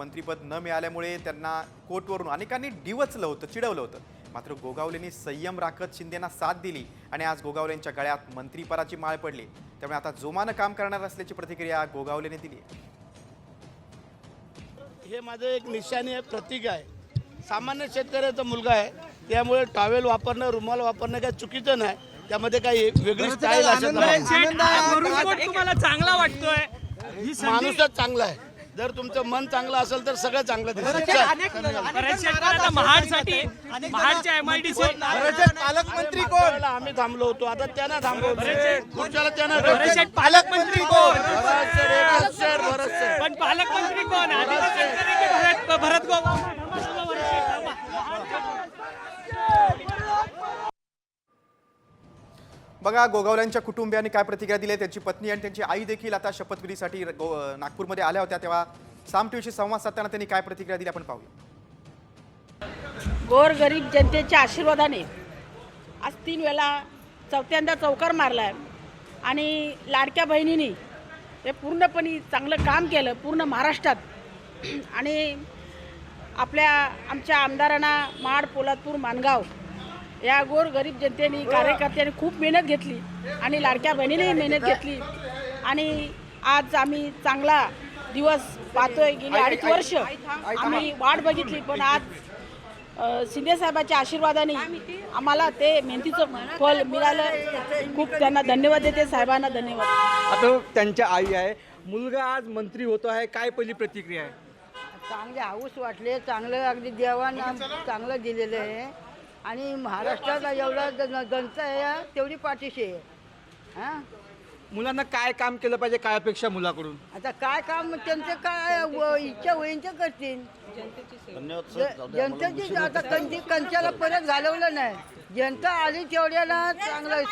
मंत्रिपद न मिळाल्यामुळे त्यांना कोर्टवरून अनेकांनी डिवचलं होतं, चिडवलं होतं. मात्र गोगावलेंनी संयम राखत शिंदेना साथ दिली आणि आज गोगावलेंच्या गळ्यात मंत्रिपदाची माळ पडली. त्यामुळे आता जोमानं काम करणार असल्याची प्रतिक्रिया गोगावलेने दिली. हे माझं एक निशाणी आहे, प्रतीक आहे. सामान्य शेतकऱ्याचा मुलगा आहे, त्यामुळे टॉवेल वापरणं, रुमाल वापरणं काही चुकीचं नाही. त्यामध्ये काही वेगळी स्टाईल असेल तुम्हाला चांगला वाटतोय, माणूसच चांगला आहे. जर तुमचं मन चांगलं असेल तर सगळं चांगलं महाडसाठी महाडच्या MIDC पालकमंत्री कोण आम्ही थांबलो होतो, आता त्यांना थांबवलं. पुढच्याला त्यांना पालकमंत्री कोण बरंचसं पण पालकमंत्री कोण भरत गोगावले. बघा गोगावलेंच्या कुटुंबियांनी काय प्रतिक्रिया दिली. त्यांची पत्नी आणि त्यांची आई देखील आता शपथविधीसाठी नागपूरमध्ये आल्या होत्या. तेव्हा साम टीव्हीशी संवाद साधताना त्यांनी काय प्रतिक्रिया दिली आपण पाहूया. गोरगरीब जनतेच्या आशीर्वादाने आज 3 वेळा चौथ्यांदा चौकार मारलाय आणि लाडक्या बहिणींनी हे पूर्णपणे चांगलं काम केलं पूर्ण महाराष्ट्रात. आणि आमच्या आमदारांना महाड, पोलादपूर, माणगाव या गोरगरीब जनतेने, कार्यकर्त्यांनी खूप मेहनत घेतली आणि लाडक्या बहिणीनेही मेहनत घेतली. आणि आज आम्ही चांगला दिवस पाहतोय. गेली 2.5 वर्ष आम्ही वाट बघितली, पण आज शिंदे साहेबांच्या आशीर्वादाने आम्हाला ते मेहनतीचं फल मिळालं. खूप त्यांना धन्यवाद देते, साहेबांना धन्यवाद. आता त्यांच्या आई आहे, मुलगा आज मंत्री होतो आहे, काय पहिली प्रतिक्रिया आहे? चांगले हाऊस वाटले, चांगलं अगदी देवानं चांगलं दिलेलं आहे. आणि महाराष्ट्राला एवढा जनता आहे तेवढी पाठीशी आहे. हां, मुलांना काय काम केलं पाहिजे, काय अपेक्षा मुलाकडून? आता काय काम त्यांचं काय इच्छा होईन ते करतील. जनतेची आता कंचाला परत घालवलं नाही. जनता आली तेवढ्याला चांगलं